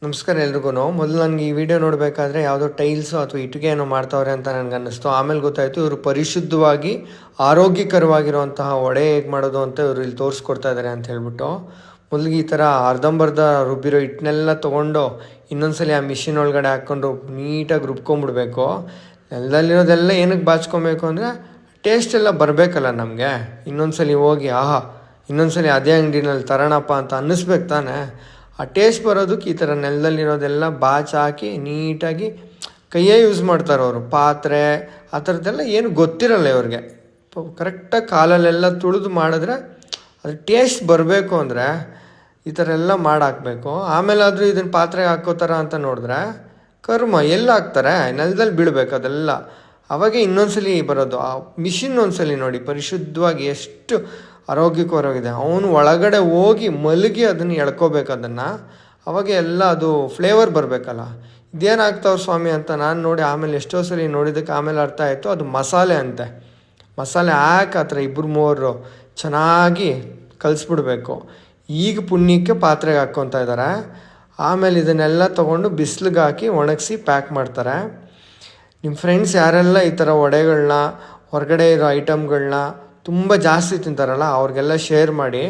ನಮಸ್ಕಾರ ಎಲ್ರಿಗೂ. ಮೊದಲು ನನಗೆ ಈ ವಿಡಿಯೋ ನೋಡಬೇಕಾದ್ರೆ ಯಾವುದೋ ಟೈಲ್ಸು ಅಥವಾ ಇಟ್ಟಿಗೆ ಏನೋ ಮಾಡ್ತಾವ್ರೆ ಅಂತ ನನಗೆ ಅನ್ನಿಸ್ತು. ಆಮೇಲೆ ಗೊತ್ತಾಯಿತು ಇವರು ಪರಿಶುದ್ಧವಾಗಿ ಆರೋಗ್ಯಕರವಾಗಿರುವಂತಹ ವಡೆ ಹೇಗೆ ಮಾಡೋದು ಅಂತ ಇವರು ಇಲ್ಲಿ ತೋರಿಸ್ಕೊಡ್ತಾ ಇದ್ದಾರೆ ಅಂತ ಹೇಳ್ಬಿಟ್ಟು. ಮೊದಲಿಗೆ ಈ ಥರ ಅರ್ಧಂಬರ್ಧ ರುಬ್ಬಿರೋ ಹಿಟ್ಟನ್ನೆಲ್ಲ ತೊಗೊಂಡು ಇನ್ನೊಂದ್ಸಲಿ ಆ ಮಿಷಿನ್ ಒಳಗಡೆ ಹಾಕ್ಕೊಂಡು ನೀಟಾಗಿ ರುಬ್ಕೊಂಬಿಡ್ಬೇಕು. ನೆಲದಲ್ಲಿರೋದೆಲ್ಲ ಏನಕ್ಕೆ ಬಾಚ್ಕೊಬೇಕು ಅಂದರೆ ಟೇಸ್ಟ್ ಎಲ್ಲ ಬರಬೇಕಲ್ಲ ನಮಗೆ. ಇನ್ನೊಂದ್ಸಲಿ ಹೋಗಿ ಇನ್ನೊಂದ್ಸಲಿ ಅದೇ ಅಂಗಡಿನಲ್ಲಿ ತರೋಣಪ್ಪ ಅಂತ ಅನ್ನಿಸ್ಬೇಕು ತಾನೆ. ಆ ಟೇಸ್ಟ್ ಬರೋದಕ್ಕೆ ಈ ಥರ ನೆಲದಲ್ಲಿರೋದೆಲ್ಲ ಹಾಕಿ ನೀಟಾಗಿ ಕೈಯೇ ಯೂಸ್ ಮಾಡ್ತಾರೆ ಅವರು. ಪಾತ್ರೆ ಆ ಥರದ್ದೆಲ್ಲ ಏನು ಗೊತ್ತಿರಲ್ಲ ಇವ್ರಿಗೆ. ಕರೆಕ್ಟಾಗಿ ಕಾಲಲ್ಲೆಲ್ಲ ತುಳಿದು ಮಾಡಿದ್ರೆ ಅದು ಟೇಸ್ಟ್ ಬರಬೇಕು ಅಂದರೆ ಈ ಥರ ಎಲ್ಲ ಮಾಡಾಕಬೇಕು. ಆಮೇಲಾದರೂ ಇದನ್ನು ಪಾತ್ರೆಗೆ ಹಾಕೋತಾರ ಅಂತ ನೋಡಿದ್ರೆ ಕರ್ಮ ಎಲ್ಲಿ ಹಾಕ್ತಾರೆ, ನೆಲದಲ್ಲಿ ಬೀಳಬೇಕು ಅದೆಲ್ಲ. ಅವಾಗೆ ಇನ್ನೊಂದ್ಸಲಿ ಬರೋದು. ಆ ಮಿಷಿನ್ ಒಂದ್ಸಲಿ ನೋಡಿ ಪರಿಶುದ್ಧವಾಗಿ ಎಷ್ಟು ಆರೋಗ್ಯಕರವಾಗಿದೆ. ಅವನು ಒಳಗಡೆ ಹೋಗಿ ಮಲಗಿ ಅದನ್ನು ಎಳ್ಕೋಬೇಕು ಅದನ್ನು. ಅವಾಗ ಎಲ್ಲ ಅದು ಫ್ಲೇವರ್ ಬರಬೇಕಲ್ಲ. ಇದೇನು ಆಗ್ತಾವ್ರು ಸ್ವಾಮಿ ಅಂತ ನಾನು ನೋಡಿ ಆಮೇಲೆ ಎಷ್ಟೋ ಸಲ ನೋಡಿದ್ದಕ್ಕೆ ಆಮೇಲೆ ಅರ್ಥ ಆಯಿತು ಅದು ಮಸಾಲೆ ಅಂತೆ. ಮಸಾಲೆ ಹಾಕಿ ಆ ಥರ 2-3 ಚೆನ್ನಾಗಿ ಕಲಿಸ್ಬಿಡ್ಬೇಕು. ಈಗ ಪುಣ್ಯಕ್ಕೆ ಪಾತ್ರೆಗೆ ಹಾಕ್ಕೊತಾ ಇದ್ದಾರೆ. ಆಮೇಲೆ ಇದನ್ನೆಲ್ಲ ತೊಗೊಂಡು ಬಿಸಿಲಿಗೆ ಹಾಕಿ ಒಣಗಿಸಿ ಪ್ಯಾಕ್ ಮಾಡ್ತಾರೆ. ನಿಮ್ಮ ಫ್ರೆಂಡ್ಸ್ ಯಾರೆಲ್ಲ ಈ ಥರ ವಡೆಗಳನ್ನ ಹೊರಗಡೆ ಇರೋ ಐಟಮ್ಗಳನ್ನ ತುಂಬ ಜಾಸ್ತಿ ತಿಂತಾರಲ್ಲ ಅವ್ರಿಗೆಲ್ಲ ಶೇರ್ ಮಾಡಿ.